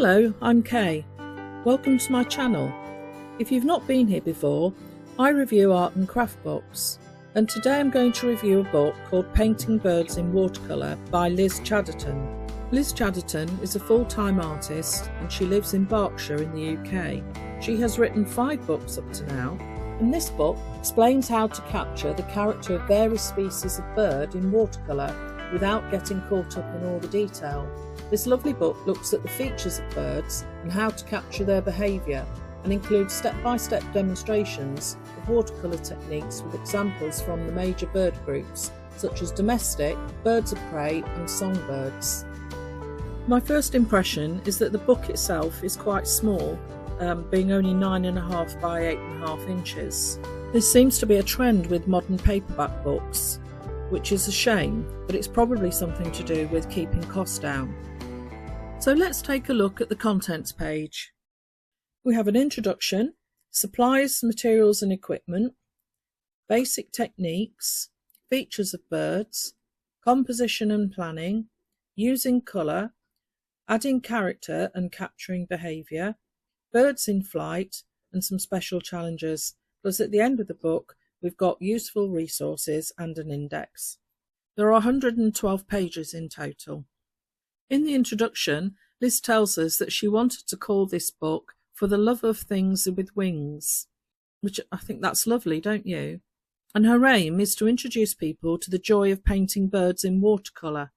Hello, I'm Kay. Welcome to my channel. If you've not been here before, I review art and craft books, and today I'm going to review a book called Painting Birds in Watercolour by Liz Chaderton. Liz Chaderton is a full-time artist and she lives in Berkshire in the UK. She has written 5 books up to now, and this book explains how to capture the character of various species of bird in watercolour without getting caught up in all the detail. This lovely book looks at the features of birds and how to capture their behaviour, and includes step-by-step demonstrations of watercolour techniques with examples from the major bird groups such as domestic, birds of prey and songbirds. My first impression is that the book itself is quite small, being only 9.5 by 8.5 inches. This seems to be a trend with modern paperback books, which is a shame, but it's probably something to do with keeping costs down. So let's take a look at the contents page. We have an introduction, supplies, materials and equipment, basic techniques, features of birds, composition and planning, using colour, adding character and capturing behaviour, birds in flight and some special challenges. Plus at the end of the book we've got useful resources and an index. There are 112 pages in total. In the introduction, Liz tells us that she wanted to call this book For the Love of Things with Wings, which I think that's lovely, don't you? And her aim is to introduce people to the joy of painting birds in watercolour,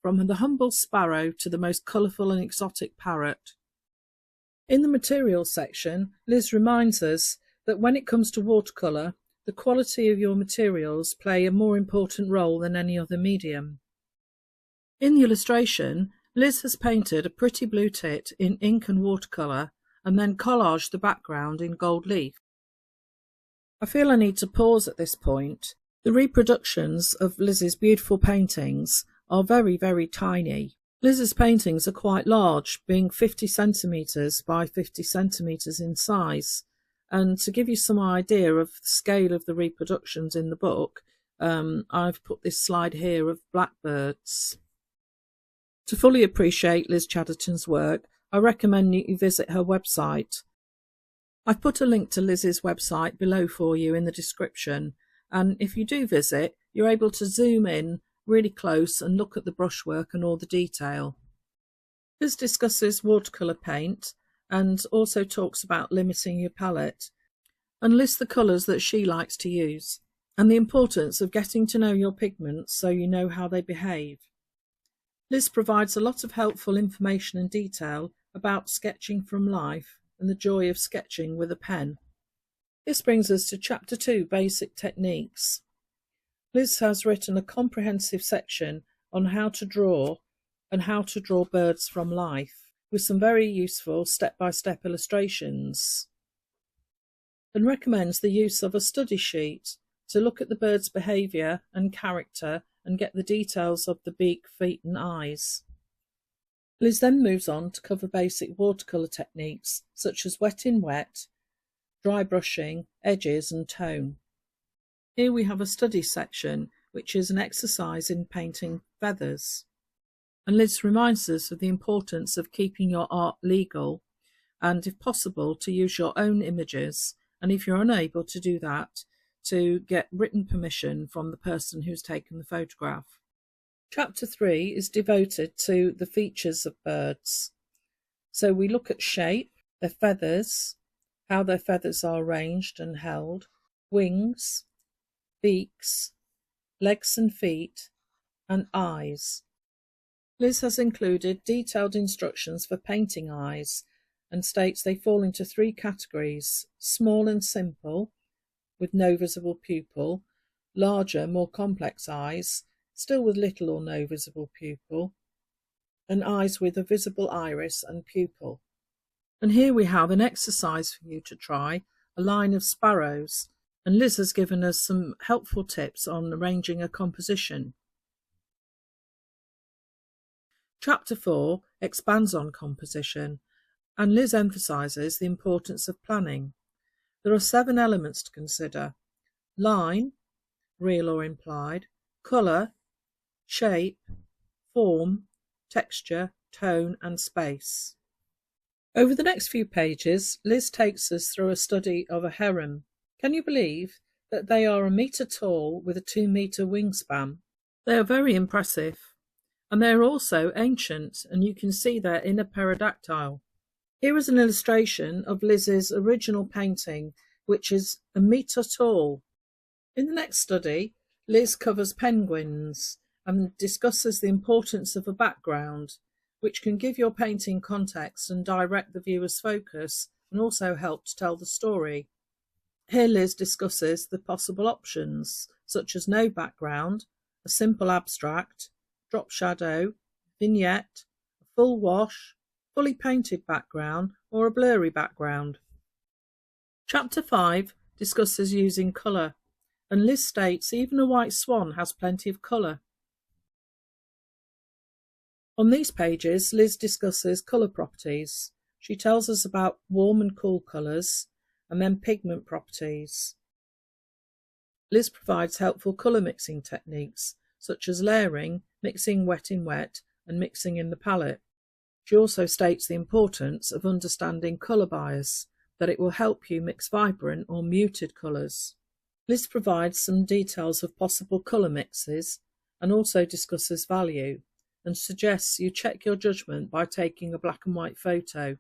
from the humble sparrow to the most colourful and exotic parrot. In the materials section, Liz reminds us that when it comes to watercolour, the quality of your materials play a more important role than any other medium. In the illustration, Liz has painted a pretty blue tit in ink and watercolour and then collaged the background in gold leaf. I feel I need to pause at this point. The reproductions of Liz's beautiful paintings are very, very tiny. Liz's paintings are quite large, being 50 centimetres by 50 centimetres in size. And to give you some idea of the scale of the reproductions in the book, I've put this slide here of blackbirds. To fully appreciate Liz Chaderton's work, I recommend you visit her website. I've put a link to Liz's website below for you in the description, and if you do visit, you're able to zoom in really close and look at the brushwork and all the detail. Liz discusses watercolour paint and also talks about limiting your palette, and lists the colours that she likes to use, and the importance of getting to know your pigments so you know how they behave. Liz provides a lot of helpful information and detail about sketching from life and the joy of sketching with a pen. This brings us to Chapter 2, Basic Techniques. Liz has written a comprehensive section on how to draw and how to draw birds from life, with some very useful step-by-step illustrations, and recommends the use of a study sheet to look at the bird's behaviour and character and get the details of the beak, feet and eyes. Liz then moves on to cover basic watercolour techniques such as wet in wet, dry brushing, edges and tone. Here we have a study section, which is an exercise in painting feathers. And Liz reminds us of the importance of keeping your art legal and, if possible, to use your own images, and if you're unable to do that, to get written permission from the person who's taken the photograph. Chapter 3 is devoted to the features of birds. So we look at shape, their feathers, how their feathers are arranged and held, wings, beaks, legs and feet, and eyes. Liz has included detailed instructions for painting eyes and states they fall into 3 categories: small and simple, with no visible pupil; larger, more complex eyes, still with little or no visible pupil; and eyes with a visible iris and pupil. And here we have an exercise for you to try, a line of sparrows, and Liz has given us some helpful tips on arranging a composition. Chapter 4 expands on composition, and Liz emphasises the importance of planning. There are 7 elements to consider: line, real or implied; colour, shape, form, texture, tone and space. Over the next few pages, Liz takes us through a study of a heron. Can you believe that they are 1 metre tall with a 2 metre wingspan? They are very impressive, and they are also ancient, and you can see their inner peridactyle. Here is an illustration of Liz's original painting, which is 1 metre tall. In the next study, Liz covers penguins and discusses the importance of a background, which can give your painting context and direct the viewer's focus, and also help to tell the story. Here Liz discusses the possible options, such as no background, a simple abstract, drop shadow, vignette, a full wash, fully painted background, or a blurry background. Chapter 5 discusses using colour, and Liz states even a white swan has plenty of colour. On these pages, Liz discusses colour properties. She tells us about warm and cool colours, and then pigment properties. Liz provides helpful colour mixing techniques, such as layering, mixing wet in wet, and mixing in the palette. She also states the importance of understanding colour bias, that it will help you mix vibrant or muted colours. Liz provides some details of possible colour mixes, and also discusses value, and suggests you check your judgment by taking a black and white photo.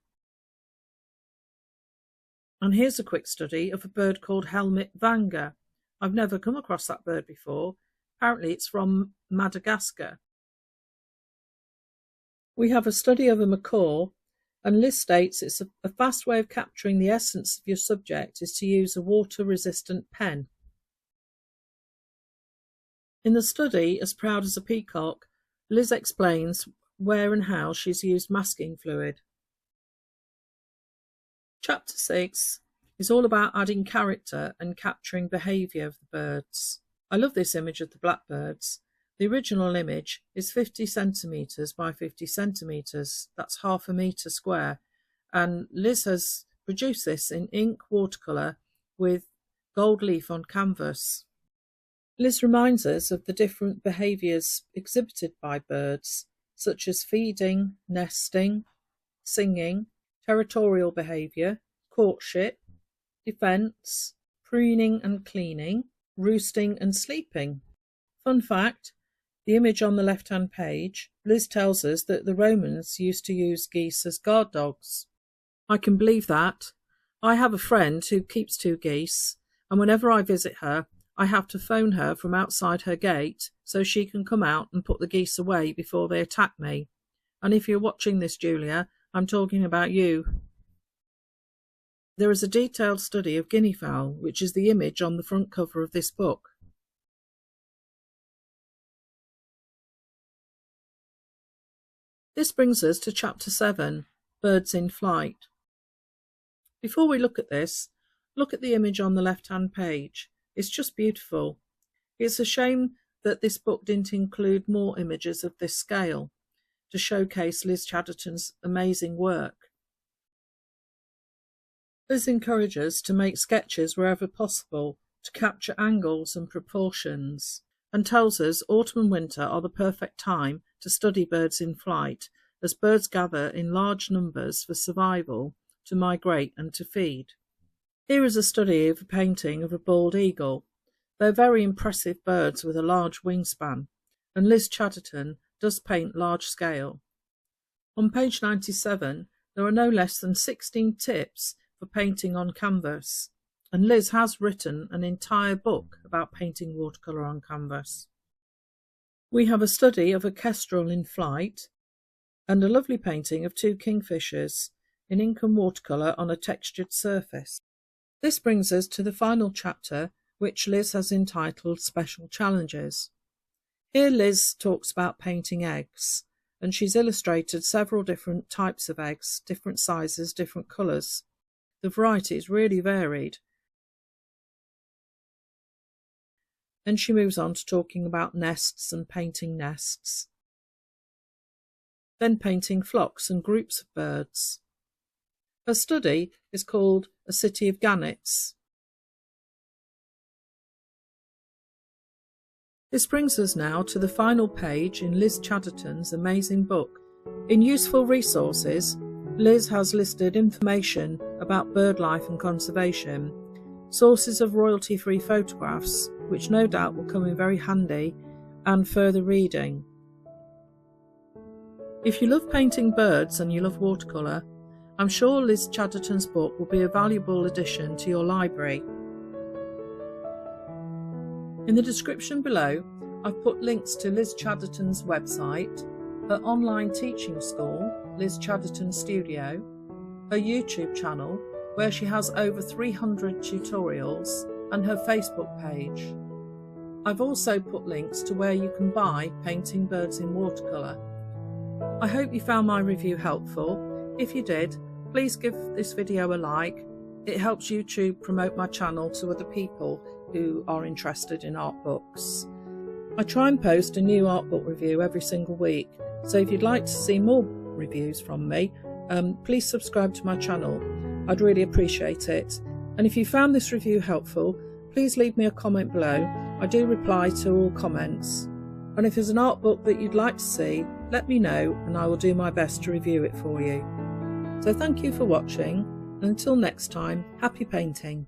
And here's a quick study of a bird called helmet vanga. I've never come across that bird before. Apparently it's from Madagascar. We have a study of a macaw, and Liz states it's a fast way of capturing the essence of your subject is to use a water-resistant pen. In the study, As Proud as a Peacock, Liz explains where and how she's used masking fluid. Chapter 6 is all about adding character and capturing behaviour of the birds. I love this image of the blackbirds. The original image is 50 centimetres by 50 centimetres, that's half a metre square, and Liz has produced this in ink watercolour with gold leaf on canvas. Liz reminds us of the different behaviours exhibited by birds, such as feeding, nesting, singing, territorial behaviour, courtship, defence, preening and cleaning, roosting and sleeping. Fun fact, the image on the left-hand page, Liz tells us that the Romans used to use geese as guard dogs. I can believe that. I have a friend who keeps 2 geese, and whenever I visit her, I have to phone her from outside her gate so she can come out and put the geese away before they attack me. And if you're watching this, Julia, I'm talking about you. There is a detailed study of guinea fowl, which is the image on the front cover of this book. This brings us to Chapter 7, Birds in Flight. Before we look at this, look at the image on the left-hand page. It's just beautiful. It's a shame that this book didn't include more images of this scale to showcase Liz Chaderton's amazing work. Liz encourages us to make sketches wherever possible to capture angles and proportions, and tells us autumn and winter are the perfect time to study birds in flight, as birds gather in large numbers for survival, to migrate and to feed. Here is a study of a painting of a bald eagle. They're very impressive birds with a large wingspan, and Liz Chaderton does paint large scale. On page 97, there are no less than 16 tips for painting on canvas, and Liz has written an entire book about painting watercolour on canvas. We have a study of a kestrel in flight, and a lovely painting of 2 kingfishers in ink and watercolour on a textured surface. This brings us to the final chapter, which Liz has entitled Special Challenges. Here Liz talks about painting eggs, and she's illustrated several different types of eggs, different sizes, different colours. The variety is really varied. Then she moves on to talking about nests and painting nests. Then painting flocks and groups of birds. Her study is called A City of Gannets. This brings us now to the final page in Liz Chaderton's amazing book. In Useful Resources, Liz has listed information about bird life and conservation, sources of royalty-free photographs, which no doubt will come in very handy, and further reading. If you love painting birds and you love watercolour, I'm sure Liz Chaderton's book will be a valuable addition to your library. In the description below, I've put links to Liz Chaderton's website, her online teaching school, Liz Chaderton Studio, her YouTube channel, where she has over 300 tutorials, and her Facebook page. I've also put links to where you can buy Painting Birds in Watercolour. I hope you found my review helpful. If you did, please give this video a like. It helps YouTube promote my channel to other people who are interested in art books. I try and post a new art book review every single week, so if you'd like to see more reviews from me, please subscribe to my channel. I'd really appreciate it. And if you found this review helpful, please leave me a comment below. I do reply to all comments. And if there's an art book that you'd like to see, let me know and I will do my best to review it for you. So thank you for watching, and until next time, happy painting.